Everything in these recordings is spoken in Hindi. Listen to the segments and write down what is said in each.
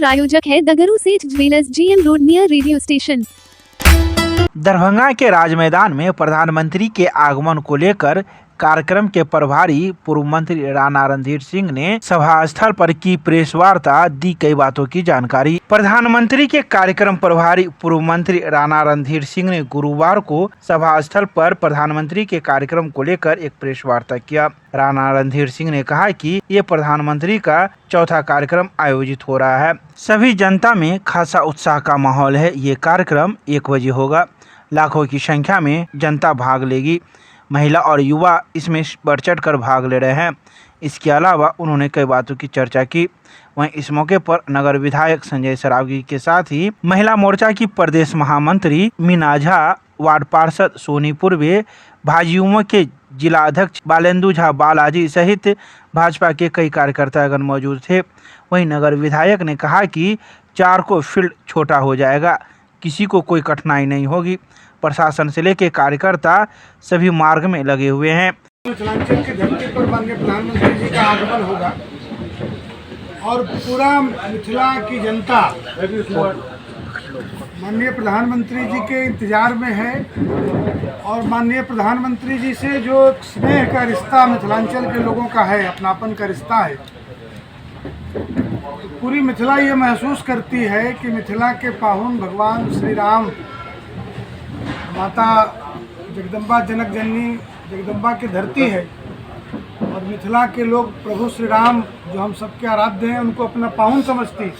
प्रायोजक है द गुरु सेठ jewellers, GM road near radio station. Darbhanga के राज मैदान में प्रधानमंत्री के आगमन को लेकर कार्यक्रम के प्रभारी पूर्व मंत्री राणा रणधीर सिंह ने सभा स्थल पर की प्रेस वार्ता दी कई बातों की जानकारी। प्रधानमंत्री के कार्यक्रम प्रभारी पूर्व मंत्री राणा रणधीर सिंह ने गुरुवार को सभा स्थल पर प्रधानमंत्री के कार्यक्रम को लेकर एक प्रेस वार्ता किया। राणा रणधीर सिंह ने कहा कि ये प्रधानमंत्री का चौथा कार्यक्रम आयोजित हो रहा है। सभी जनता में खासा उत्साह का माहौल है। ये कार्यक्रम 1 बजे होगा। लाखों की संख्या में जनता भाग लेगी। महिला और युवा इसमें बढ़ चढ़ कर भाग ले रहे हैं। इसके अलावा उन्होंने कई बातों की चर्चा की। वहीं इस मौके पर नगर विधायक संजय सरावगी के साथ ही महिला मोर्चा की प्रदेश महामंत्री मीना झा, वार्ड पार्षद सोनी पूर्वे, भाजयुमो के जिला अध्यक्ष बालेंदु झा बालाजी सहित भाजपा के कई कार्यकर्तागण मौजूद थे। वहीं नगर विधायक ने कहा कि 4 को फील्ड छोटा हो जाएगा, किसी को कोई कठिनाई नहीं होगी। प्रशासन से लेकर कार्यकर्ता सभी मार्ग में लगे हुए हैं। मिथिलांचल की धरती पर माननीय प्रधानमंत्री जी का आगमन होगा और पूरा मिथिला की जनता माननीय प्रधानमंत्री जी के इंतजार में है और माननीय प्रधानमंत्री जी से जो स्नेह का रिश्ता मिथिलांचल के लोगों का है, अपनापन का रिश्ता है, पूरी मिथिला ये महसूस करती है कि मिथिला के पाहुन भगवान श्री राम, माता जगदम्बा जनक जननी जगदम्बा की धरती है और मिथिला के लोग प्रभु श्री राम जो हम सबके आराध्य हैं उनको अपना पाहुन समझती है।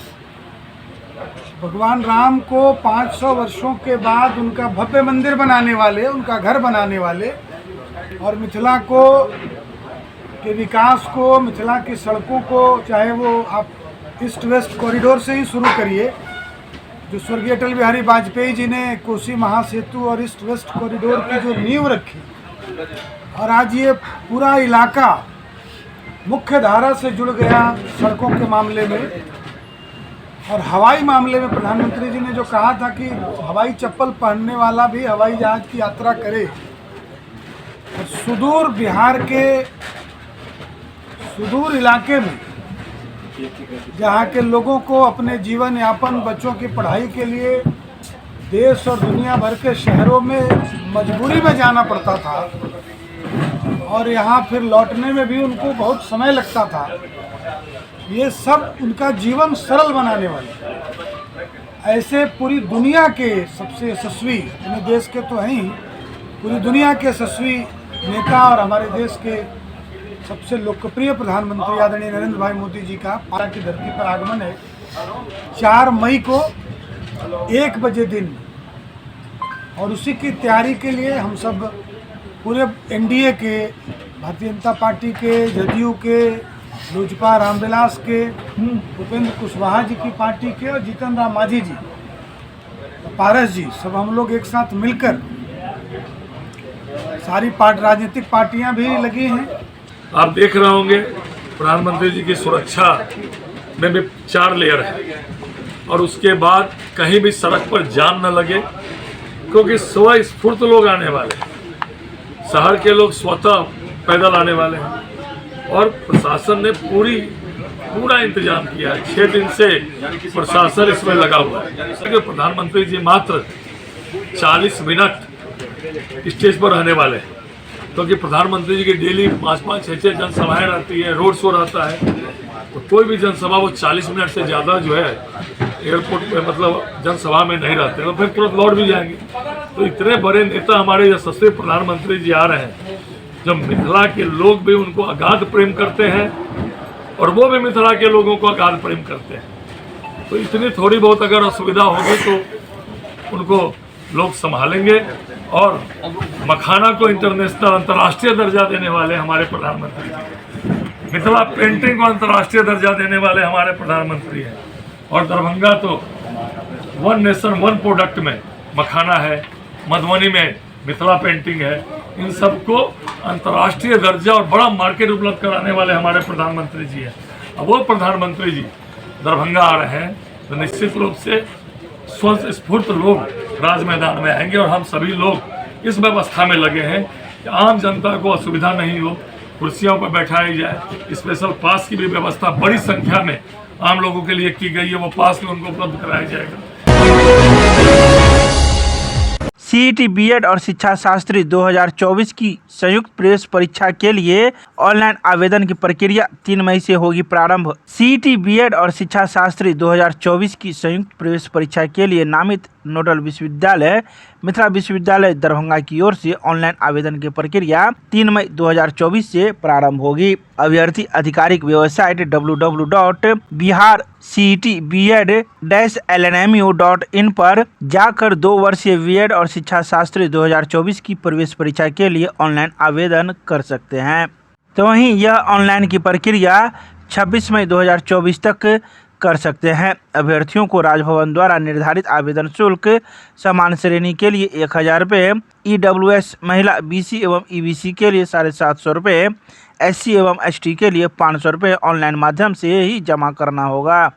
भगवान राम को 500 वर्षों के बाद उनका भव्य मंदिर बनाने वाले, उनका घर बनाने वाले और मिथिला को के विकास को, मिथिला की सड़कों को, चाहे वो आप ईस्ट वेस्ट कॉरिडोर से ही शुरू करिए, जो स्वर्गीय अटल बिहारी वाजपेयी जी ने कोसी महासेतु और ईस्ट वेस्ट कॉरिडोर की जो नींव रखी और आज ये पूरा इलाका मुख्य धारा से जुड़ गया सड़कों के मामले में और हवाई मामले में। प्रधानमंत्री जी ने जो कहा था कि हवाई चप्पल पहनने वाला भी हवाई जहाज की यात्रा करे और सुदूर बिहार के सुदूर इलाके में जहाँ के लोगों को अपने जीवन यापन, बच्चों की पढ़ाई के लिए देश और दुनिया भर के शहरों में मजबूरी में जाना पड़ता था और यहाँ फिर लौटने में भी उनको बहुत समय लगता था, ये सब उनका जीवन सरल बनाने वाले ऐसे पूरी दुनिया के सबसे यशस्वी, अपने देश के तो हैं ही, पूरी दुनिया के यशस्वी नेता और हमारे देश के सबसे लोकप्रिय प्रधानमंत्री आदरणीय नरेंद्र भाई मोदी जी का भारत की धरती पर आगमन है 4 मई को 1 बजे दिन और उसी की तैयारी के लिए हम सब पूरे एनडीए के, भारतीय जनता पार्टी के, जदयू के, लोजपा रामविलास के, उपेंद्र कुशवाहा जी की पार्टी के और जीतन राम मांझी जी, पारस जी, सब हम लोग एक साथ मिलकर सारी राजनीतिक पार्टियां भी लगी हैं। आप देख रहे होंगे प्रधानमंत्री जी की सुरक्षा में भी 4 लेयर है और उसके बाद कहीं भी सड़क पर जाम न लगे, क्योंकि स्वस्फूर्त लोग आने वाले हैं, शहर के लोग स्वतः पैदल आने वाले हैं और प्रशासन ने पूरा इंतजाम किया है। 6 दिन से प्रशासन इसमें लगा हुआ है। प्रधानमंत्री जी मात्र 40 मिनट स्टेज पर रहने वाले हैं, क्योंकि प्रधानमंत्री जी की डेली 5-5, 6-6 जनसभाएं रहती है, रोड शो रहता है, तो कोई भी जनसभा वो 40 मिनट से ज़्यादा जो है एयरपोर्ट पे मतलब जनसभा में नहीं रहते, तो फिर तुरंत लौट भी जाएंगे। तो इतने बड़े नेता हमारे यशस्वी प्रधानमंत्री जी आ रहे हैं, जब मिथिला के लोग भी उनको अगाध प्रेम करते हैं और वो भी मिथिला के लोगों को अगाध प्रेम करते हैं, तो इतनी थोड़ी बहुत अगर असुविधा होगी तो उनको लोग संभालेंगे। और मखाना को इंटरनेशनल, अंतर्राष्ट्रीय दर्जा देने वाले हमारे प्रधानमंत्री जी, मिथिला पेंटिंग को अंतर्राष्ट्रीय दर्जा देने वाले हमारे प्रधानमंत्री हैं और दरभंगा तो 1 नेशन 1 प्रोडक्ट में मखाना है, मधुबनी में मिथिला पेंटिंग है, इन सबको अंतर्राष्ट्रीय दर्जा और बड़ा मार्केट उपलब्ध कराने वाले हमारे प्रधानमंत्री जी हैं। अब वो प्रधानमंत्री जी दरभंगा आ रहे हैं तो निश्चित रूप से स्वस्फूर्त लोग राज मैदान में आएंगे और हम सभी लोग इस व्यवस्था में लगे हैं कि आम जनता को असुविधा नहीं हो, कुर्सियों पर बैठाई जाए। स्पेशल पास की भी व्यवस्था बड़ी संख्या में आम लोगों के लिए की गई है, वो पास में उनको उपलब्ध कराया जाएगा। सीईटी बीएड और शिक्षा शास्त्री 2024 की संयुक्त प्रवेश परीक्षा के लिए ऑनलाइन आवेदन की प्रक्रिया 3 मई से होगी प्रारंभ। सीईटी बीएड और शिक्षा शास्त्री 2024 की संयुक्त प्रवेश परीक्षा के लिए नामित नोडल विश्वविद्यालय मिथिला विश्वविद्यालय दरभंगा की ओर से ऑनलाइन आवेदन की प्रक्रिया 3 मई 2024 से प्रारंभ होगी। अभ्यर्थी आधिकारिक वेबसाइट www.biharcetbed-lnmu.in पर जाकर 2 वर्षीय बीएड और शिक्षा शास्त्री 2024 की प्रवेश परीक्षा के लिए ऑनलाइन आवेदन कर सकते हैं। तो वहीं यह ऑनलाइन की प्रक्रिया 26 मई 2024 तक कर सकते हैं। अभ्यर्थियों को राजभवन द्वारा निर्धारित आवेदन शुल्क समान श्रेणी के लिए 1000 रुपये, ईडब्ल्यूएस महिला बीसी एवं ईबीसी के लिए 750 रुपये, एससी एवं एसटी के लिए 500 रुपये ऑनलाइन माध्यम से ही जमा करना होगा।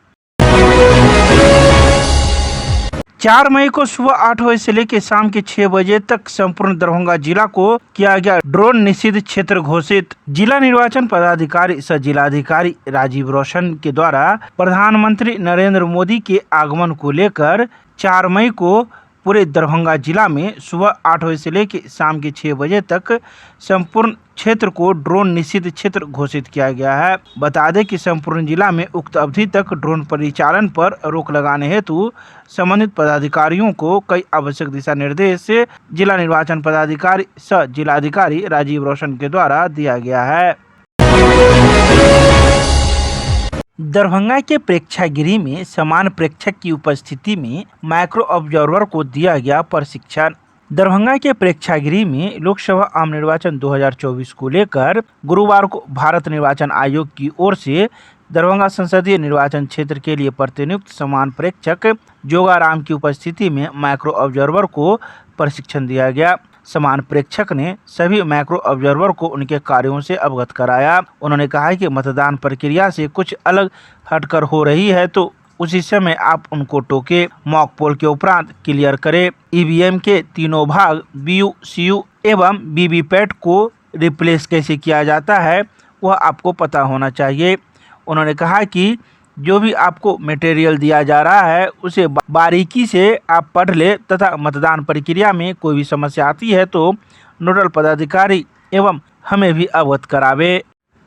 4 मई को सुबह 8 बजे से लेकर शाम के 6 बजे तक संपूर्ण दरभंगा जिला को किया गया ड्रोन निषिद्ध क्षेत्र घोषित। जिला निर्वाचन पदाधिकारी सह जिलाधिकारी राजीव रोशन के द्वारा प्रधानमंत्री नरेंद्र मोदी के आगमन को लेकर 4 मई को पूरे दरभंगा जिला में सुबह 8 बजे से लेकर शाम के 6 बजे तक संपूर्ण क्षेत्र को ड्रोन निषिद्ध क्षेत्र घोषित किया गया है। बता दें कि संपूर्ण जिला में उक्त अवधि तक ड्रोन परिचालन पर रोक लगाने हेतु संबंधित पदाधिकारियों को कई आवश्यक दिशा निर्देश जिला निर्वाचन पदाधिकारी सह जिलाधिकारी राजीव रोशन के द्वारा दिया गया है। दरभंगा के प्रेक्षागृह में समान प्रेक्षक की उपस्थिति में माइक्रो ऑब्जर्वर को दिया गया प्रशिक्षण। दरभंगा के प्रेक्षागृह में लोकसभा आम निर्वाचन 2024 को लेकर गुरुवार को भारत निर्वाचन आयोग की ओर से दरभंगा संसदीय निर्वाचन क्षेत्र के लिए प्रतिनियुक्त समान प्रेक्षक जोगाराम की उपस्थिति में माइक्रो ऑब्जर्वर को प्रशिक्षण दिया गया। समान प्रेक्षक ने सभी माइक्रो ऑब्जर्वर को उनके कार्यों से अवगत कराया। उन्होंने कहा कि मतदान प्रक्रिया से कुछ अलग हटकर हो रही है तो उसी समय आप उनको टोके, मॉक पोल के उपरांत क्लियर करें। ईवीएम के तीनों भाग बीयू, सीयू एवं वीवीपैट को रिप्लेस कैसे किया जाता है वह आपको पता होना चाहिए। उन्होंने कहा कि जो भी आपको मटेरियल दिया जा रहा है उसे बारीकी से आप पढ़ ले तथा मतदान प्रक्रिया में कोई भी समस्या आती है तो नोडल पदाधिकारी एवं हमें भी अवगत करावे।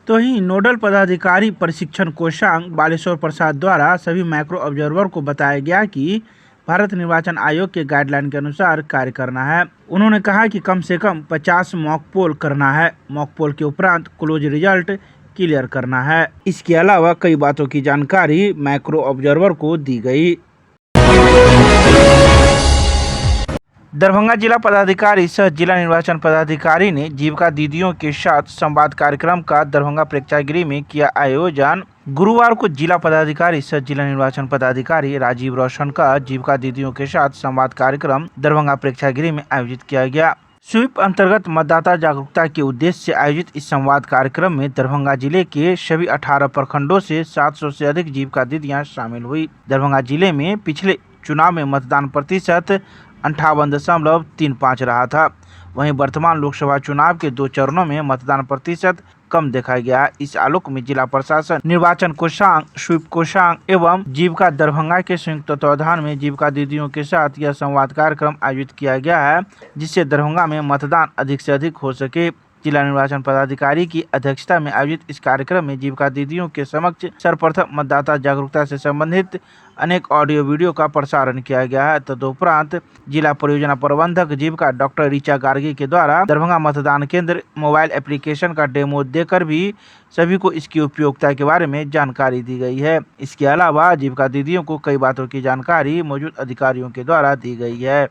तो ही नोडल पदाधिकारी प्रशिक्षण कोषांग बालेश्वर प्रसाद द्वारा सभी माइक्रो ऑब्जर्वर को बताया गया कि भारत निर्वाचन आयोग के गाइडलाइन के अनुसार कार्य करना है। उन्होंने कहा कि कम से कम 50 मॉक पोल करना है। मॉक पोल के उपरांत क्लोज रिजल्ट क्लियर करना है। इसके अलावा कई बातों की जानकारी माइक्रो ऑब्जर्वर को दी गई। दरभंगा जिला पदाधिकारी सह जिला निर्वाचन पदाधिकारी ने जीविका दीदियों के साथ संवाद कार्यक्रम का दरभंगा प्रेक्षागृह में किया आयोजन। गुरुवार को जिला पदाधिकारी सह जिला निर्वाचन पदाधिकारी राजीव रोशन का जीविका दीदियों के साथ संवाद कार्यक्रम दरभंगा प्रेक्षागृह में आयोजित किया गया। स्वीप अंतर्गत मतदाता जागरूकता के उद्देश्य से आयोजित इस संवाद कार्यक्रम में दरभंगा जिले के सभी 18 प्रखंडों से 700 से अधिक जीविका दीदियां शामिल हुई। दरभंगा जिले में पिछले चुनाव में मतदान प्रतिशत 58.35 रहा था। वहीं वर्तमान लोकसभा चुनाव के 2 चरणों में मतदान प्रतिशत कम देखा गया। इस आलोक में जिला प्रशासन, निर्वाचन कोषांग, स्वीप कोषांग एवं जीविका दरभंगा के संयुक्त तत्वाधान में जीविका दीदियों के साथ यह संवाद कार्यक्रम आयोजित किया गया है, जिससे दरभंगा में मतदान अधिक से अधिक हो सके। जिला निर्वाचन पदाधिकारी की अध्यक्षता में आयोजित इस कार्यक्रम में जीविका दीदियों के समक्ष सर्वप्रथम मतदाता जागरूकता से संबंधित अनेक ऑडियो वीडियो का प्रसारण किया गया है। तदुपरांत जिला परियोजना प्रबंधक जीविका डॉक्टर ऋचा गार्गी के द्वारा दरभंगा मतदान केंद्र मोबाइल एप्लीकेशन का डेमो देकर भी सभी को इसकी उपयोगिता के बारे में जानकारी दी गई है। इसके अलावा जीविका दीदियों को कई बातों की जानकारी मौजूद अधिकारियों के द्वारा दी गई है।